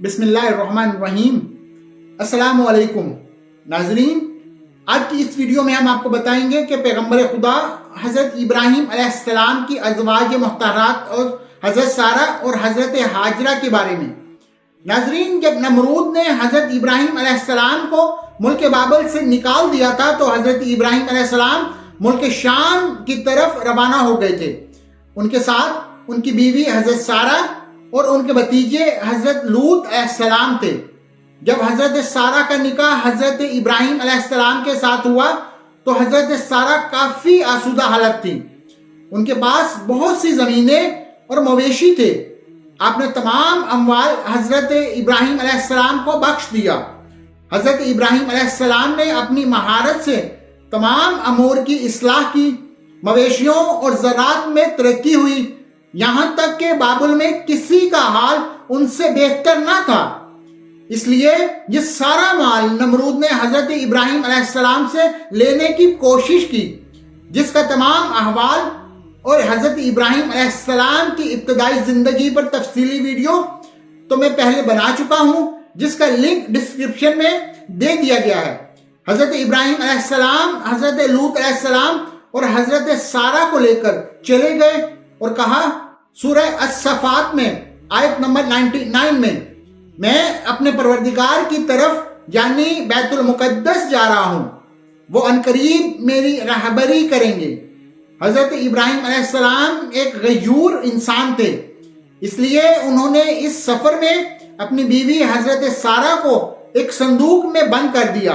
बिस्मिल्लाहिर्रहमानिर्रहीम। अस्सलामु अलैकुम नाजरीन, आज की इस वीडियो में हम आपको बताएंगे कि पैगंबर खुदा हज़रत इब्राहीम अलैहिस्सलाम की अज़वाज मुहतरात और हज़रत सारा और हज़रत हाजरा के बारे में। नाजरीन, जब नमरूद ने हज़रत इब्राहीम अलैहिस्सलाम को मुल्क बाबल से निकाल दिया था तो हज़रत इब्राहीम अलैहिस्सलाम मुल्क शाम की तरफ रवाना हो गए थे। उनके साथ उनकी बीवी हज़रत सारा और उनके भतीजे हज़रत लूत अलैहिस्सलाम थे। जब हज़रत सारा का निकाह हज़रत इब्राहीम अलैहिस्सलाम के साथ हुआ तो हज़रत सारा काफ़ी आसूदा हालत थी। उनके पास बहुत सी ज़मीनें और मवेशी थे। आपने तमाम अमवाल हज़रत इब्राहीम अलैहिस्सलाम को बख्श दिया। हज़रत इब्राहीम अलैहिस्सलाम ने अपनी महारत से तमाम अमूर की इस्लाह की। मवेशियों और ज़राअत में तरक्की हुई, यहाँ तक कि बाबुल में किसी का हाल उनसे बेहतर ना था। इसलिए ये सारा माल नमरूद ने हज़रत इब्राहीम अलैहिस्सलाम से लेने की कोशिश की, जिसका तमाम अहवाल और हज़रत इब्राहीम अलैहिस्सलाम की इब्तदाई ज़िंदगी पर तफसीली वीडियो तो मैं पहले बना चुका हूँ, जिसका लिंक डिस्क्रिप्शन में दे दिया गया है। हज़रत इब्राहीम अलैहिस्सलाम हज़रत लूत अलैहिस्सलाम और हज़रत सारा को लेकर चले गए और कहा, सूरह अस-सफ़ात में आयत नंबर 99 में, मैं अपने परवरदिगार की तरफ यानी बैतुल मुक़द्दस जा रहा हूँ, वो अनकरीब मेरी रहबरी करेंगे। हज़रत इब्राहीम अलैहिस्सलाम एक गयूर इंसान थे, इसलिए उन्होंने इस सफ़र में अपनी बीवी हज़रत सारा को एक संदूक में बंद कर दिया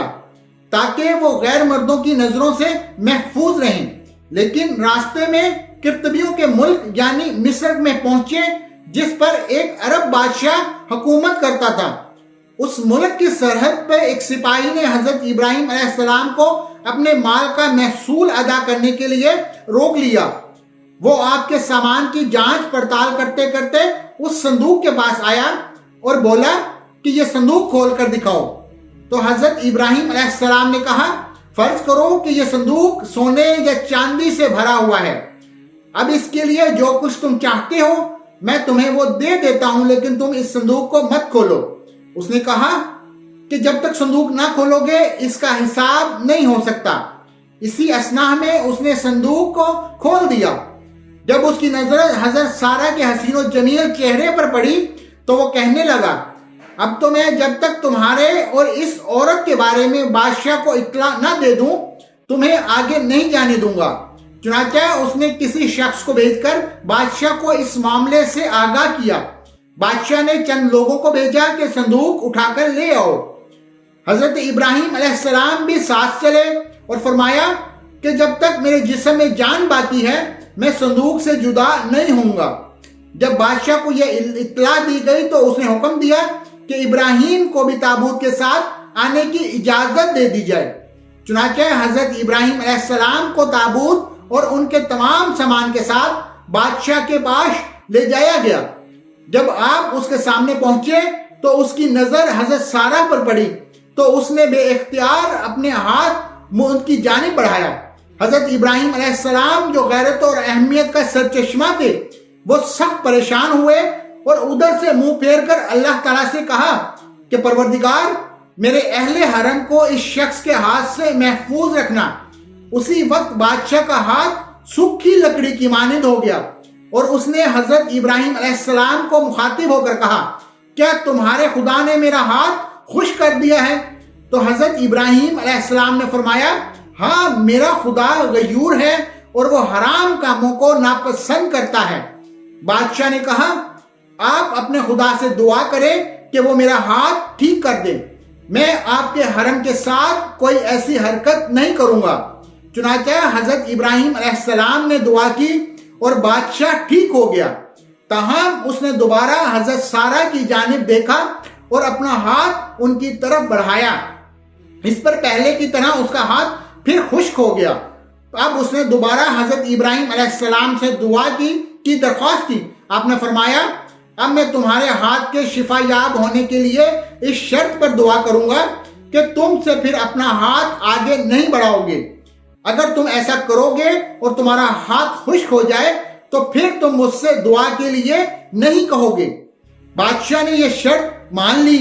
ताकि वो गैर मर्दों की नज़रों से महफूज रहें। लेकिन रास्ते में किर्तबियों के मुल्क यानी मिस्र में पहुंचे, जिस पर एक अरब बादशाह हुकूमत करता था। उस मुल्क की सरहद पर एक सिपाही ने हज़रत इब्राहीम अलैहिस्सलाम को अपने माल का महसूल अदा करने के लिए रोक लिया। वो आपके सामान की जांच पड़ताल करते करते उस संदूक के पास आया और बोला कि ये संदूक खोल कर दिखाओ। तो हज़रत इब्राहीम अलैहिस्सलाम ने कहा, फर्ज करो कि यह संदूक सोने या चांदी से भरा हुआ है। अब इसके लिए जो कुछ तुम चाहते हो मैं तुम्हें वो दे देता हूं, लेकिन तुम इस संदूक को मत खोलो। उसने कहा कि जब तक संदूक ना खोलोगे इसका हिसाब नहीं हो सकता। इसी असना में उसने संदूक को खोल दिया। जब उसकी नजर हज़रत सारा के हसीन और जमील चेहरे पर पड़ी तो वो कहने लगा, अब तो मैं जब तक तुम्हारे और इस औरत के बारे में बादशाह को इत्तला न दे दूं तुम्हें आगे नहीं जाने दूंगा। चुनांचे उसने किसी शख्स को भेजकर बादशाह को इस मामले से आगाह किया। बादशाह ने चंद लोगों को भेजा कि संदूक उठाकर ले आओ। हज़रत इब्राहीम अलैहिस्सलाम भी साथ चले और फरमाया कि जब तक मेरे जिस्म में जान बाकी है मैं संदूक से जुदा नहीं होऊंगा। जब बादशाह को यह इत्तला दी गई तो उसने हुक्म दिया कि इब्राहीम को भी ताबूत के साथ आने की इजाजत दे दी जाए। चुनांचे हज़रत इब्राहीम अलैहिस्सलाम को ताबूत और उनके तमाम सामान के साथ बादशाह के पास ले जाया गया। जब आप उसके सामने पहुंचे तो उसकी नजर हज़रत सारा पर पड़ी तो उसने बेइख्तियार अपने हाथ मुंह की जानिब बढ़ाया। हज़रत इब्राहीम अलैहिस्सलाम जो गैरत और अहमियत का सरचश्मा थे वो सख्त परेशान हुए और उधर से मुंह फेर कर अल्लाह ताला से कहा कि परवरदिगार, मेरे अहले हरम को इस शख्स के हाथ से महफूज रखना। उसी वक्त बादशाह का हाथ सूखी लकड़ी की मानिंद हो गया और उसने हज़रत इब्राहीम अलैहिस्सलाम को मुखातिब होकर कहा, क्या तुम्हारे खुदा ने मेरा हाथ खुश कर दिया है? तो हज़रत इब्राहीम अलैहिस्सलाम ने फरमाया, हाँ, मेरा खुदा गयूर है और वो हराम कामों को नापसंद करता है। बादशाह ने कहा, आप अपने खुदा से दुआ करें कि वो मेरा हाथ ठीक कर दे। मैं आपके हरम के साथ कोई ऐसी हरकत नहीं करूंगा। चुनांचे हज़रत इब्राहीम अलैहिस्सलाम ने दुआ की और बादशाह ठीक हो गया। ताहम उसने दोबारा हज़रत सारा की जानिब देखा और अपना हाथ उनकी तरफ बढ़ाया। इस पर पहले की तरह उसका हाथ फिर खुश्क हो गया। अब उसने दोबारा हज़रत इब्राहीम अलैहिस्सलाम से दुआ की दरख्वास्त की। आपने फरमाया, अब मैं तुम्हारे हाथ के शिफायाब होने के लिए इस शर्त पर दुआ करूंगा कि तुमसे फिर अपना हाथ आगे नहीं बढ़ाओगे। अगर तुम ऐसा करोगे और तुम्हारा हाथ खुश्क हो जाए तो फिर तुम मुझसे दुआ के लिए नहीं कहोगे। बादशाह ने यह शर्त मान ली।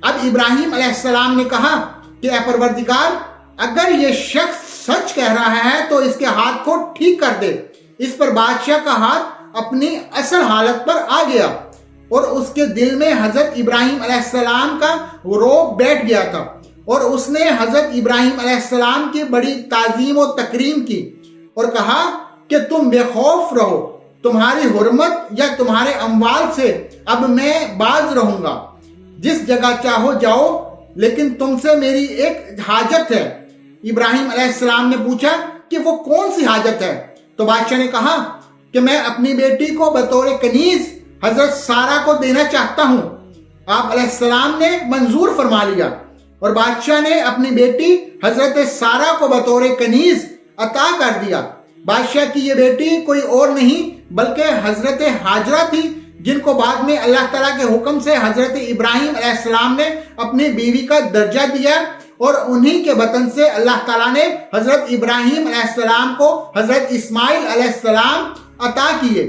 अब इब्राहिम अलैहिस्सलाम ने कहा कि ऐ परवरदिगार, अगर ये शख्स सच कह रहा है तो इसके हाथ को ठीक कर दे। इस पर बादशाह का हाथ अपनी असल हालत पर आ गया और उसके दिल में हजरत इब्राहिम अलैहिस्सलाम का रौब बैठ गया था और उसने हजरत इब्राहिम अलैहिस्सलाम की बड़ी ताजीम और तकरीम की और कहा कि तुम बेखौफ रहो, तुम्हारी हुर्मत या तुम्हारे अमवाल से अब मैं बाज रहूंगा, जिस जगह चाहो जाओ, लेकिन तुमसे मेरी एक हाजत है। इब्राहिम अलैहिस्सलाम ने पूछा कि वो कौन सी हाजत है? तो बादशाह ने कहा कि मैं अपनी बेटी को बतौर कनीज हजरत सारा को देना चाहता हूं। आप अलैहिस्सलाम ने मंजूर फरमा लिया और बादशाह ने अपनी बेटी हजरत सारा को बतौर कनीज अता कर दिया। बादशाह की ये बेटी कोई और नहीं बल्कि हजरत हाजरा थी, जिनको बाद में अल्लाह ताला के हुक्म से हजरत इब्राहिम अलैहिस्सलाम ने अपनी बीवी का दर्जा दिया और उन्हीं के वतन से अल्लाह ताला ने हजरत इब्राहिम अलैहिस्सलाम को हजरत इस्माइल अलैहिस्सलाम अता किए।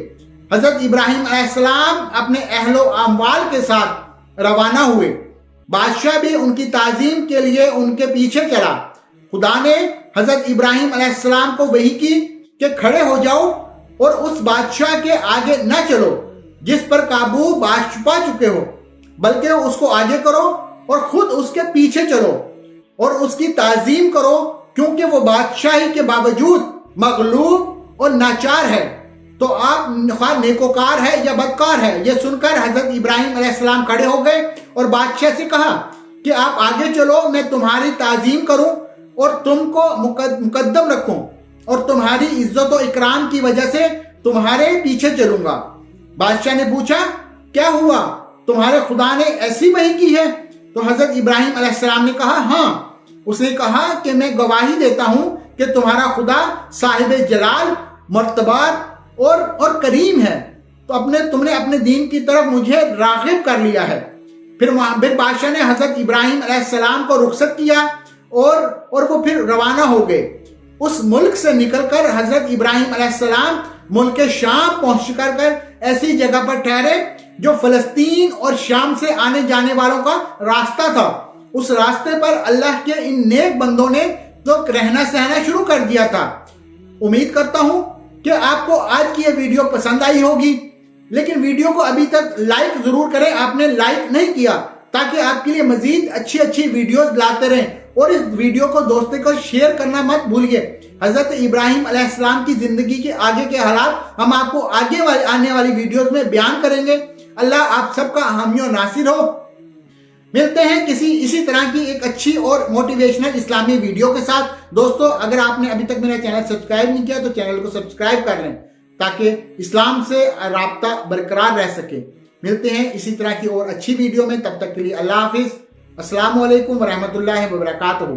हजरत इब्राहिम अलैहिस्सलाम अपने अहलो अमवाल के साथ रवाना हुए। बादशाह भी उनकी ताजीम के लिए उनके पीछे चला। खुदा ने हजरत इब्राहिम अलैहिस्सलाम को वही की कि खड़े हो जाओ और उस बादशाह के आगे न चलो जिस पर काबू पा चुके हो, बल्कि उसको आगे करो और खुद उसके पीछे चलो और उसकी ताजीम करो, क्योंकि वो बादशाही के बावजूद मगलूब और नाचार है। तो आप नेकोकार है या बदकार है। ये सुनकर हजरत इब्राहिम अलैहिस्सलाम खड़े हो गए और बादशाह से कहा कि आप आगे चलो, मैं तुम्हारी ताजीम करूं और तुमको मुकद्दम रखूं और तुम्हारी इज्जत और इकराम की वजह से तुम्हारे पीछे चलूंगा। बादशाह ने पूछा, क्या हुआ, तुम्हारे खुदा ने ऐसी वही की है? तो हजरत इब्राहिम अलैहिस्सलाम ने कहा, हाँ। उसने कहा कि मैं गवाही देता हूं कि तुम्हारा खुदा साहिब जलाल, मर्तबार और करीम है, तो तुमने अपने दीन की तरफ मुझे राग़िब कर लिया है। फिर बादशाह ने हजरत इब्राहिम अलैहिस्सलाम को रुखसत किया और वो फिर रवाना हो गए। उस मुल्क से निकलकर हजरत इब्राहिम अलैहिस्सलाम मुल्क शाम पहुंच कर ऐसी जगह पर ठहरे जो फलस्तीन और शाम से आने जाने वालों का रास्ता था। उस रास्ते पर अल्लाह के इन नेक बंदों ने तो रहना सहना शुरू कर दिया था। उम्मीद करता हूं कि आपको आज की ये वीडियो पसंद आई होगी, लेकिन वीडियो को अभी तक लाइक जरूर करें। आपने लाइक नहीं किया, ताकि आपके लिए मजीद अच्छी अच्छी वीडियोस लाते रहें। और इस वीडियो को दोस्तों को शेयर करना मत भूलिए। हजरत इब्राहिम अलैहिस्सलाम की जिंदगी के आगे के हालात हम आपको आने वाली वीडियोस में बयान करेंगे। अल्लाह आप सबका हामी और नासिर हो। मिलते हैं इसी तरह की एक अच्छी और मोटिवेशनल इस्लामी वीडियो के साथ। दोस्तों, अगर आपने अभी तक मेरा चैनल सब्सक्राइब नहीं किया तो चैनल को सब्सक्राइब कर लें, ताकि इस्लाम से राब्ता बरकरार रह सके। मिलते हैं इसी तरह की और अच्छी वीडियो में। तब तक के लिए अल्लाह हाफिज। अस्सलामु अलैकुम व रहमतुल्लाहि व बरकातहू।